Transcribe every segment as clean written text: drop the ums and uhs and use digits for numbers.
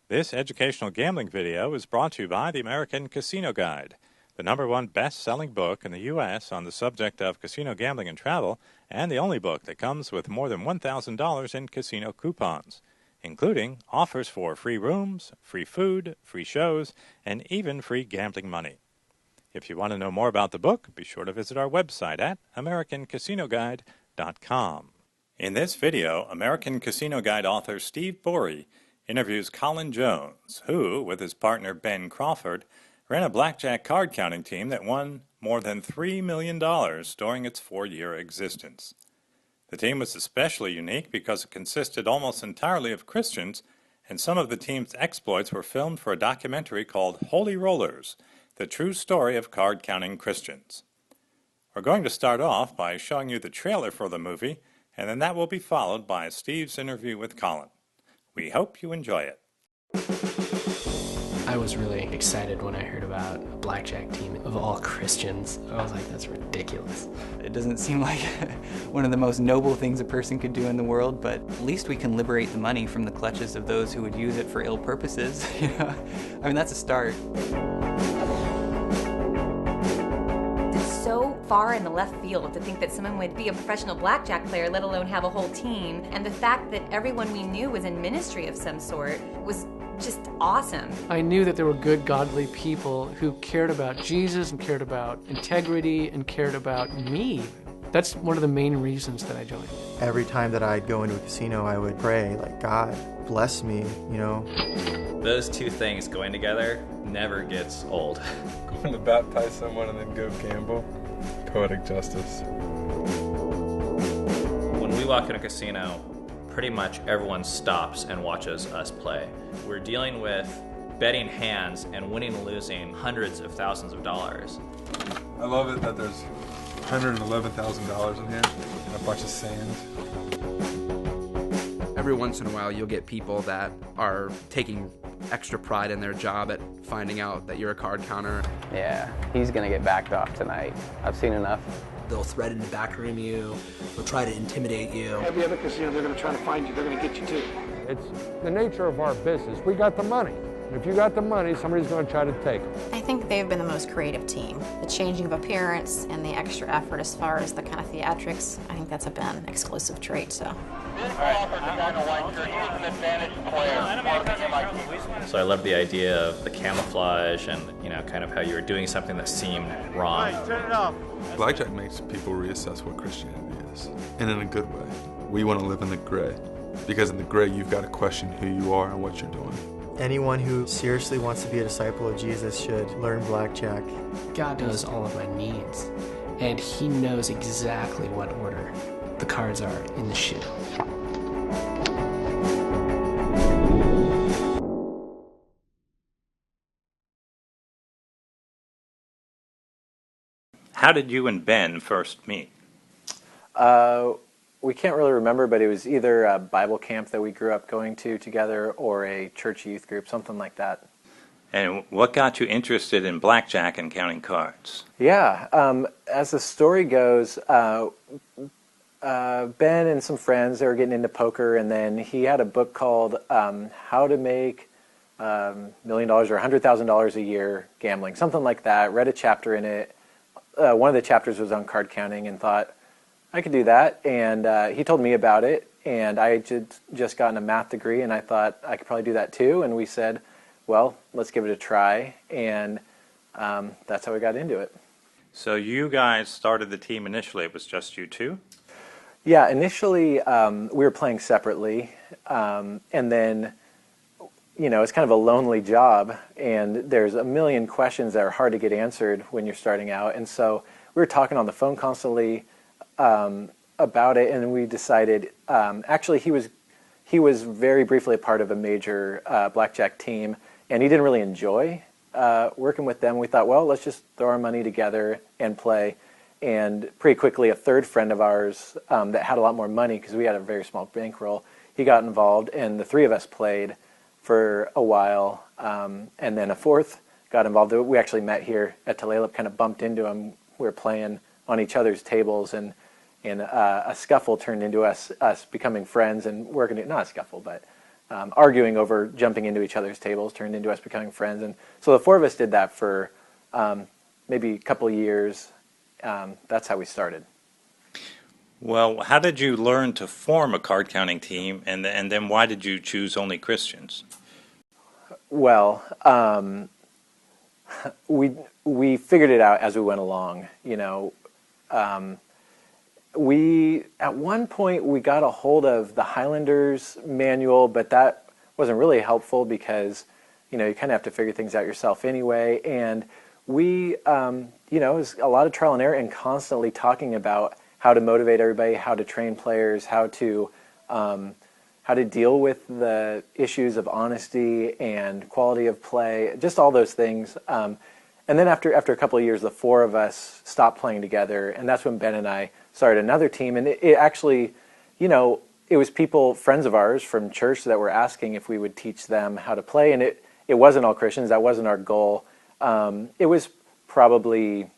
This educational gambling video is brought to you by the American Casino Guide, the #1 best-selling book in the U.S. on the subject of casino gambling and travel, and the only book that comes with more than $1,000 in casino coupons, including offers for free rooms, free food, free shows, and even free gambling money. If you want to know more about the book, be sure to visit our website at americancasinoguide.com. In this video, American Casino Guide author Steve Bourie interviews Colin Jones, who, with his partner Ben Crawford, ran a blackjack card counting team that won more than $3 million during its 4-year existence. The team was especially unique because it consisted almost entirely of Christians, and some of the team's exploits were filmed for a documentary called Holy Rollers, the true story of card-counting Christians. We're going to start off by showing you the trailer for the movie, and then that will be followed by Steve's interview with Colin. We hope you enjoy it. I was really excited when I heard about a blackjack team of all Christians. I was like, that's ridiculous. It doesn't seem like one of the most noble things a person could do in the world, but at least we can liberate the money from the clutches of those who would use it for ill purposes. I mean, that's a start. So far in the left field to think that someone would be a professional blackjack player, let alone have a whole team. And the fact that everyone we knew was in ministry of some sort was just awesome. I knew that there were good, godly people who cared about Jesus and cared about integrity and cared about me. That's one of the main reasons that I joined. Every time that I'd go into a casino, I would pray, like, God, bless me, you know. Those two things going together never gets old. Going to baptize someone and then go gamble, poetic justice. When we walk in a casino, pretty much everyone stops and watches us play. We're dealing with betting hands and winning and losing hundreds of thousands of dollars. I love it that there's $111,000 in here and a bunch of sand. Every once in a while you'll get people that are taking extra pride in their job at finding out that you're a card counter. Yeah, he's gonna get backed off tonight. I've seen enough. They'll threaten to backroom you, they'll try to intimidate you. Every other casino, they're gonna try to find you, they're gonna get you too. It's the nature of our business. We got the money. If you got the money, somebody's going to try to take it. I think they've been the most creative team. The changing of appearance and the extra effort as far as the kind of theatrics, I think that's a Ben exclusive trait, so. So I love the idea of the camouflage and, kind of how you were doing something that seemed wrong. Right, turn it off. Blackjack makes people reassess what Christianity is, and in a good way. We want to live in the gray, because in the gray you've got to question who you are and what you're doing. Anyone who seriously wants to be a disciple of Jesus should learn blackjack. God knows all of my needs, and He knows exactly what order the cards are in the shoe. How did you and Ben first meet? We can't really remember, but it was either a Bible camp that we grew up going to together or a church youth group, something like that. And what got you interested in blackjack and counting cards? Yeah, as the story goes, Ben and some friends, they were getting into poker, and then he had a book called How to Make $1 Million or $100,000 a Year Gambling, something like that. Read a chapter in it. One of the chapters was on card counting, and thought, I could do that, and he told me about it, and I had just gotten a math degree, and I thought I could probably do that too, and we said, well, let's give it a try, and that's how we got into it. So you guys started the team initially, it was just you two? Yeah, initially we were playing separately, and then, it's kind of a lonely job, and there's a million questions that are hard to get answered when you're starting out, and so we were talking on the phone constantly, about it, and we decided, actually he was very briefly a part of a major blackjack team, and he didn't really enjoy working with them. We thought, well, let's just throw our money together and play, and pretty quickly a third friend of ours that had a lot more money, because we had a very small bankroll, he got involved, and the three of us played for a while, and then a fourth got involved. We actually met here at Tulalip, kind of bumped into him. We were playing on each other's tables, and a scuffle turned into us becoming friends and working. Not a scuffle, but arguing over jumping into each other's tables turned into us becoming friends. And so the four of us did that for maybe a couple of years. That's how we started. Well, how did you learn to form a card counting team, and then why did you choose only Christians? Well, we figured it out as we went along. You know, we at one point we got a hold of the Highlanders manual, but that wasn't really helpful because you know you kind of have to figure things out yourself anyway. And we, you know, it was a lot of trial and error and constantly talking about how to motivate everybody, how to train players, how to deal with the issues of honesty and quality of play, just all those things. And then after a couple of years, the four of us stopped playing together, and that's when Ben and I started another team. And it actually, you know, it was people, friends of ours from church that were asking if we would teach them how to play, and it wasn't all Christians. That wasn't our goal. It was probably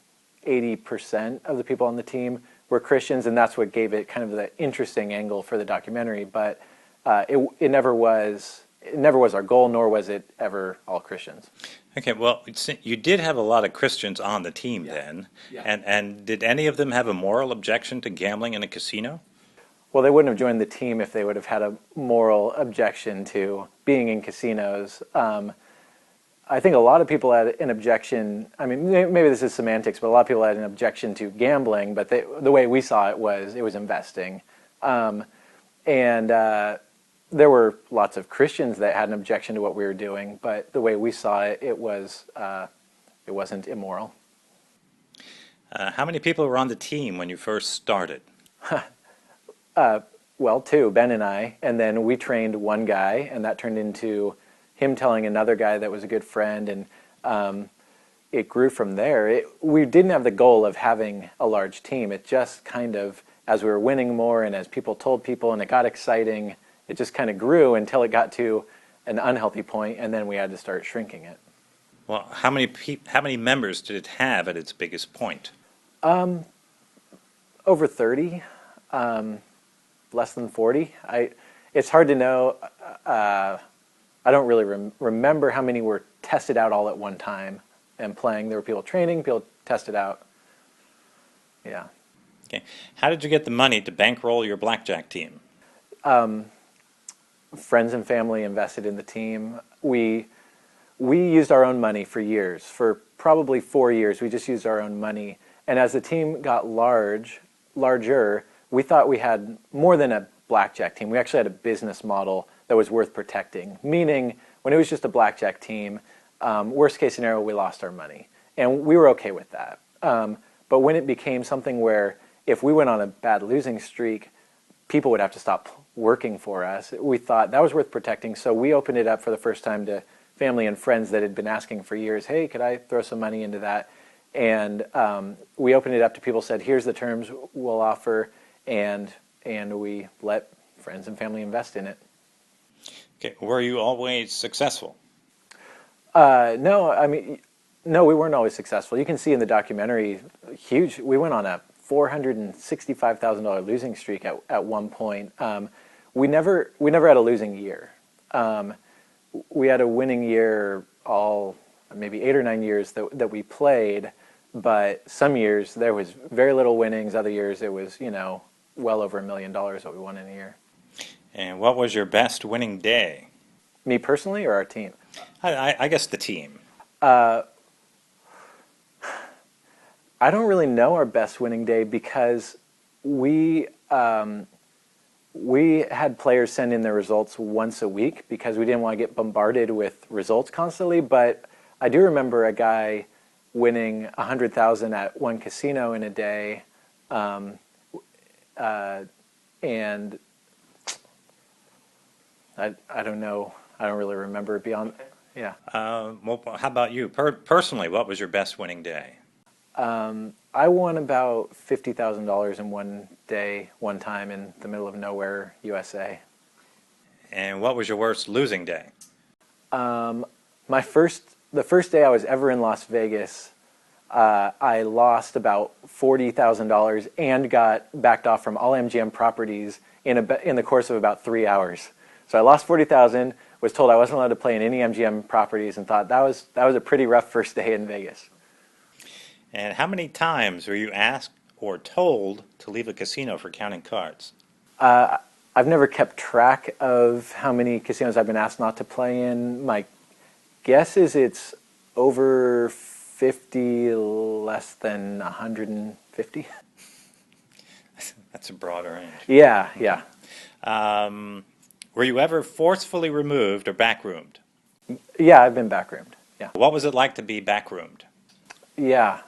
80% of the people on the team were Christians, and that's what gave it kind of the interesting angle for the documentary. But it never was our goal, nor was it ever all Christians. Okay, well, you did have a lot of Christians on the team then, and did any of them have a moral objection to gambling in a casino? Well, they wouldn't have joined the team if they would have had a moral objection to being in casinos. I think a lot of people had an objection. I mean, maybe this is semantics, but a lot of people had an objection to gambling. But the way we saw it was investing, and there were lots of Christians that had an objection to what we were doing. But the way we saw it, it wasn't immoral. How many people were on the team when you first started? Well, two, Ben and I, and then we trained one guy, and that turned into him telling another guy that was a good friend, and it grew from there. We didn't have the goal of having a large team. It just kind of, as we were winning more and as people told people and it got exciting, it just kind of grew until it got to an unhealthy point, and then we had to start shrinking it. Well, how many members did it have at its biggest point? Over 30, less than 40. It's hard to know. I don't really remember how many were tested out all at one time and playing. There were people training, people tested out. Yeah. Okay. How did you get the money to bankroll your blackjack team? Friends and family invested in the team. We used our own money for years. For probably 4 years, we just used our own money. And as the team got larger, we thought we had more than a blackjack team. We actually had a business model that was worth protecting, meaning when it was just a blackjack team, worst case scenario, we lost our money. And we were okay with that. But when it became something where if we went on a bad losing streak, people would have to stop working for us, we thought that was worth protecting. So we opened it up for the first time to family and friends that had been asking for years, hey, could I throw some money into that? And we opened it up to people, said, here's the terms we'll offer, and we let friends and family invest in it. Okay, were you always successful? No, I mean, no, we weren't always successful. You can see in the documentary, huge. We went on a $465,000 losing streak at one point. We never had a losing year. We had a winning year all maybe 8 or 9 years that we played, but some years there was very little winnings. Other years it was, you know, well over $1 million what we won in a year. And what was your best winning day? Me personally or our team? I guess the team. I don't really know our best winning day because we had players send in their results once a week because we didn't want to get bombarded with results constantly. But I do remember a guy winning $100,000 at one casino in a day, and I don't know. I don't really remember beyond. Yeah. Well, how about you? Personally, what was your best winning day? I won about $50,000 in one day, one time in the middle of nowhere, USA. And what was your worst losing day? The first day I was ever in Las Vegas, I lost about $40,000 and got backed off from all MGM properties in the course of about 3 hours. So I lost 40,000, was told I wasn't allowed to play in any MGM properties, and thought that was a pretty rough first day in Vegas. And how many times were you asked or told to leave a casino for counting cards? I've never kept track of how many casinos I've been asked not to play in. My guess is it's over 50, less than 150. That's a broad range. Yeah, yeah. Were you ever forcefully removed or backroomed? Yeah, I've been backroomed. Yeah. What was it like to be backroomed? Yeah.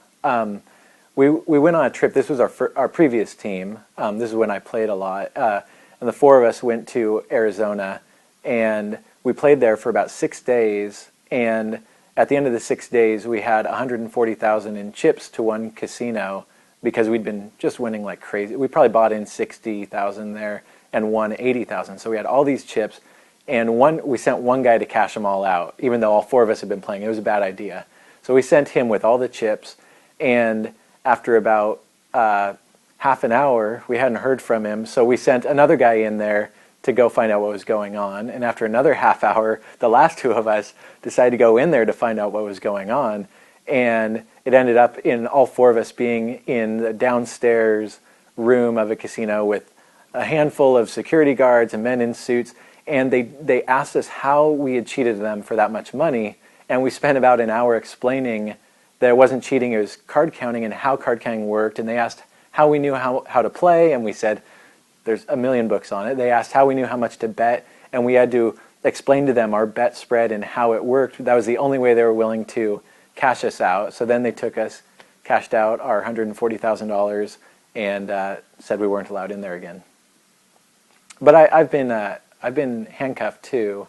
We went on a trip. This was our previous team. This is when I played a lot. And the four of us went to Arizona, and we played there for about 6 days. And at the end of the 6 days, we had 140,000 in chips to one casino because we'd been just winning like crazy. We probably bought in 60,000 there and won 80,000. So we had all these chips, and we sent one guy to cash them all out, even though all four of us had been playing. It was a bad idea. So we sent him with all the chips, and after about half an hour, we hadn't heard from him, so we sent another guy in there to go find out what was going on. And after another half hour, the last two of us decided to go in there to find out what was going on. And it ended up in all four of us being in the downstairs room of a casino with a handful of security guards and men in suits. And they asked us how we had cheated them for that much money. And we spent about an hour explaining that it wasn't cheating, it was card counting and how card counting worked. And they asked how we knew how to play, and we said, there's a million books on it. They asked how we knew how much to bet, and we had to explain to them our bet spread and how it worked. That was the only way they were willing to cash us out. So then they took us, cashed out our $140,000, and said we weren't allowed in there again. But I've been handcuffed too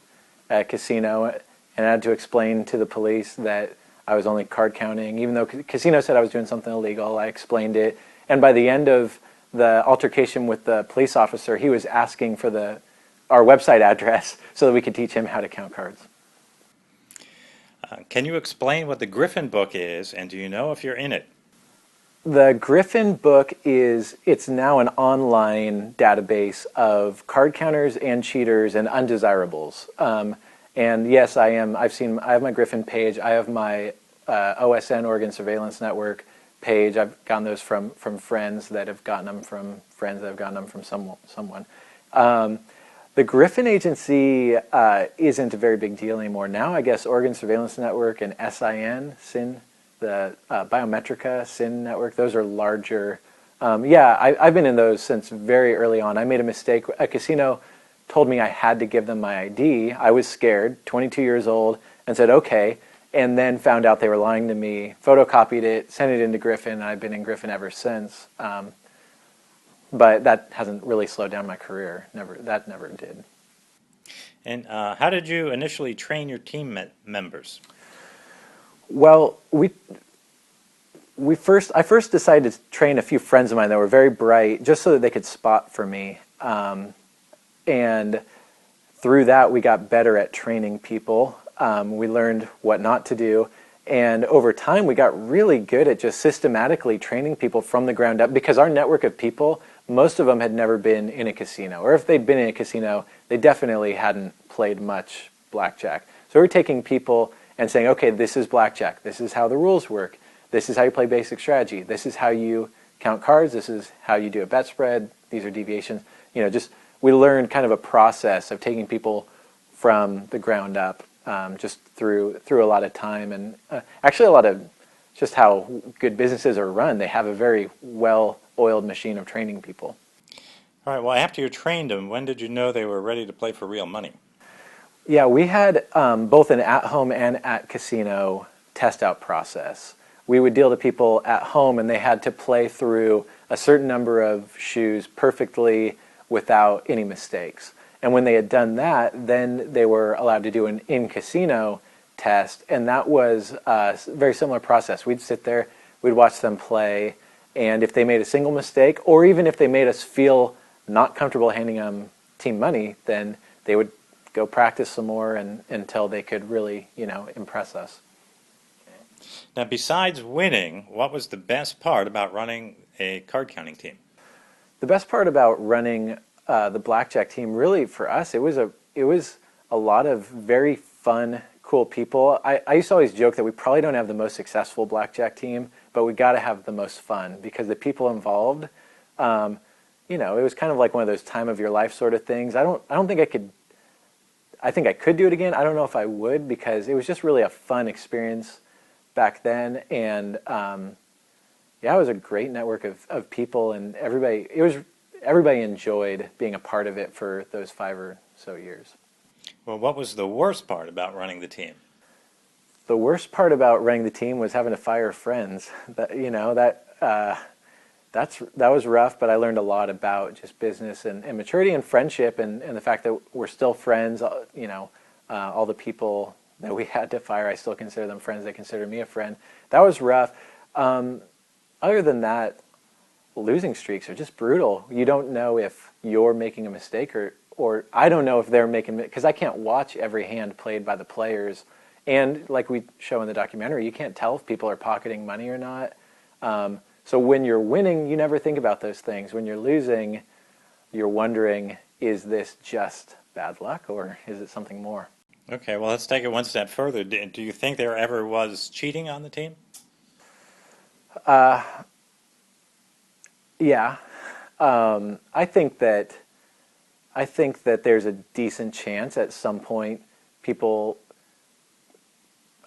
at a casino, and I had to explain to the police that I was only card counting. Even though casino said I was doing something illegal, I explained it. And by the end of the altercation with the police officer, he was asking for our website address so that we could teach him how to count cards. Can you explain what the Griffin book is, and do you know if you're in it? The Griffin book it's now an online database of card counters and cheaters and undesirables. And yes, I have my Griffin page. I have my OSN, Oregon Surveillance Network page. I've gotten those from friends that have gotten them from friends that have gotten them from someone. The Griffin Agency isn't a very big deal anymore. Now I guess Oregon Surveillance Network and SIN, the Biometrica, SIN network, those are larger. I've been in those since very early on. I made a mistake. A casino told me I had to give them my ID. I was scared, 22 years old, and said, okay, and then found out they were lying to me, photocopied it, sent it into Griffin, and I've been in Griffin ever since. But that hasn't really slowed down my career. That never did. And how did you initially train your team members? Well, I first decided to train a few friends of mine that were very bright, just so that they could spot for me. And through that, we got better at training people. We learned what not to do. And over time, we got really good at just systematically training people from the ground up, because our network of people, most of them had never been in a casino. Or if they'd been in a casino, they definitely hadn't played much blackjack. So we're taking people and saying, okay, this is blackjack. This is how the rules work. This is how you play basic strategy. This is how you count cards. This is how you do a bet spread. These are deviations. We learned kind of a process of taking people from the ground up, just through a lot of time, and actually a lot of just how good businesses are run. They have a very well-oiled machine of training people. All right, well, after you trained them, when did you know they were ready to play for real money? Yeah, we had both an at-home and at-casino test-out process. We would deal to people at home, and they had to play through a certain number of shoes perfectly without any mistakes. And when they had done that, then they were allowed to do an in-casino test, and that was a very similar process. We'd sit there, we'd watch them play, and if they made a single mistake, or even if they made us feel not comfortable handing them team money, then they would go practice some more until they could really, impress us. Now, besides winning, what was the best part about running a card counting team? The best part about running the blackjack team, really for us, it was it was a lot of very fun, cool people. I used to always joke that we probably don't have the most successful blackjack team, but we got to have the most fun because the people involved, you know, it was kind of like one of those time of your life sort of things. I don't think I could. I think I could do it again. I don't know if I would because it was just really a fun experience back then, and yeah, it was a great network of people, and everybody enjoyed being a part of it for those 5 or so years. Well, what was the worst part about running the team? The worst part about running the team was having to fire friends. That, you know, that was rough, but I learned a lot about just business and maturity and friendship, and the fact that we're still friends. You know, all the people that we had to fire, I still consider them friends. They consider me a friend. That was rough. Other than that, losing streaks are just brutal. You don't know if you're making a mistake or I don't know if they're making, because I can't watch every hand played by the players. And like we show in the documentary, you can't tell if people are pocketing money or not. So when you're winning, you never think about those things. When you're losing, you're wondering, is this just bad luck or is it something more? Okay, well, let's take it one step further. Do you think there ever was cheating on the team? Yeah. I think that there's a decent chance at some point people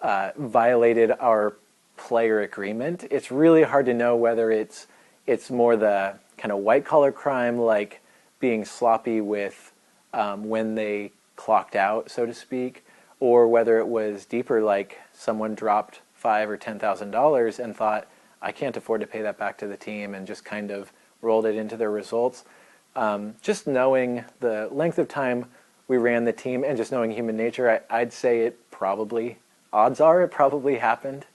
violated our player agreement. It's really hard to know whether it's more the kind of white collar crime, like being sloppy with when they clocked out, so to speak, or whether it was deeper, like someone dropped $5,000 or $10,000 and thought, I can't afford to pay that back to the team, and just kind of rolled it into their results. Just knowing the length of time we ran the team and just knowing human nature, I'd say odds are it probably happened.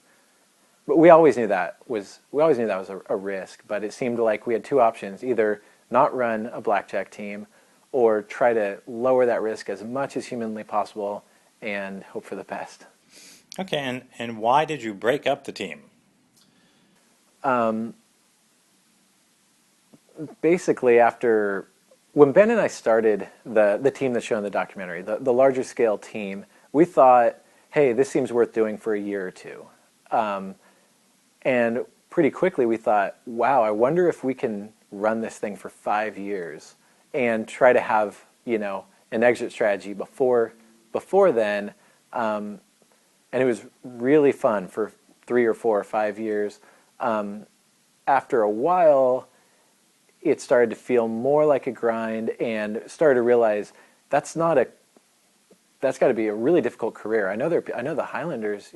But we always knew that was a risk, but it seemed like we had two options: either not run a blackjack team or try to lower that risk as much as humanly possible and hope for the best. Okay, and why did you break up the team? Basically, when Ben and I started the team that's shown in the documentary, the larger scale team, we thought, hey, this seems worth doing for a year or two. And pretty quickly we thought, wow, I wonder if we can run this thing for 5 years and try to have, an exit strategy before then. And it was really fun for 3 or 4 or 5 years. After a while, it started to feel more like a grind, and started to realize that's got to be a really difficult career. I know the Highlanders,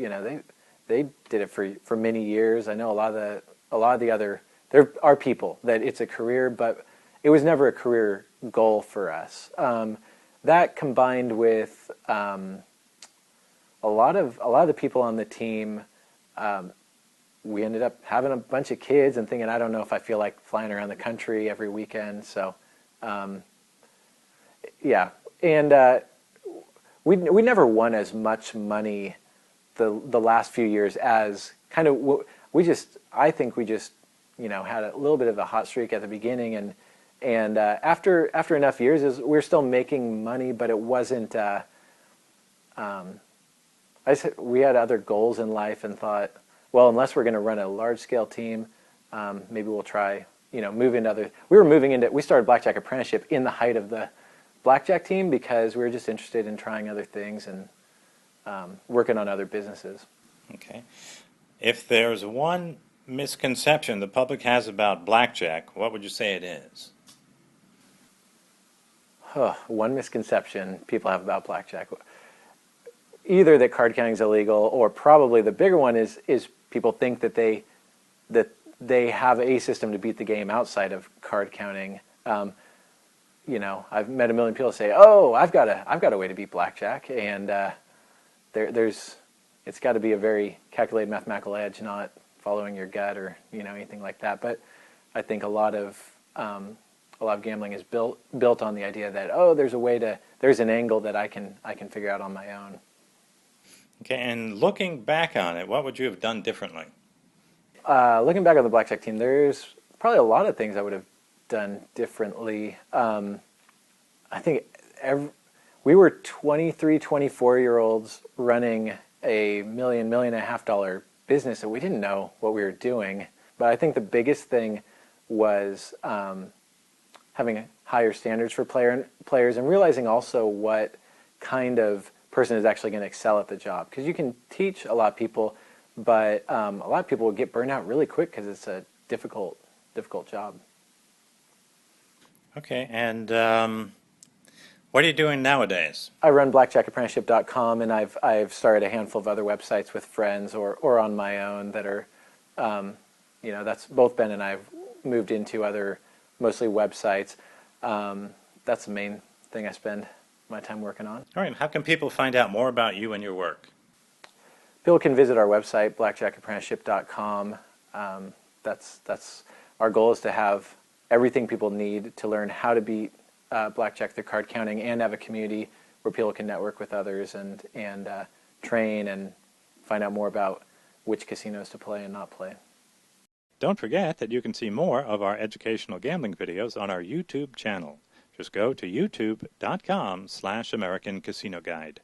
they did it for many years. I know a lot of the other, there are people that it's a career, but it was never a career goal for us. That combined with a lot of the people on the team, we ended up having a bunch of kids and thinking, I don't know if I feel like flying around the country every weekend. So, yeah. And we never won as much money the last few years as kind of I think we just had a little bit of a hot streak at the beginning, and after enough years we were still making money, but it wasn't. We had other goals in life and thought, well, unless we're going to run a large-scale team, maybe we'll try, move into other. We started Blackjack Apprenticeship in the height of the Blackjack team because we were just interested in trying other things and working on other businesses. Okay. If there's one misconception the public has about Blackjack, what would you say it is? One misconception people have about Blackjack. Either that card counting is illegal, or probably the bigger one is people think that they have a system to beat the game outside of card counting. I've met a million people say, "Oh, I've got a way to beat Blackjack," and it's got to be a very calculated mathematical edge, not following your gut or anything like that. But I think a lot of gambling is built on the idea that there's an angle that I can figure out on my own. Okay, and looking back on it, what would you have done differently? Looking back on the Blackjack team, there's probably a lot of things I would have done differently. I think We were 23, 24-year-olds running a $1 million, $1.5 million business, and we didn't know what we were doing. But I think the biggest thing was having higher standards for players and realizing also what kind of person is actually going to excel at the job. Because you can teach a lot of people, but a lot of people will get burned out really quick because it's a difficult job. Okay, and what are you doing nowadays? I run blackjackapprenticeship.com, and I've started a handful of other websites with friends or on my own that are, that's both Ben and I have moved into other mostly websites. That's the main thing I spend my time working on. All right, how can people find out more about you and your work? People can visit our website, blackjackapprenticeship.com. That's our goal is to have everything people need to learn how to beat blackjack through card counting and have a community where people can network with others and train and find out more about which casinos to play and not play. Don't forget that you can see more of our educational gambling videos on our YouTube channel. Just go to youtube.com/American Casino Guide.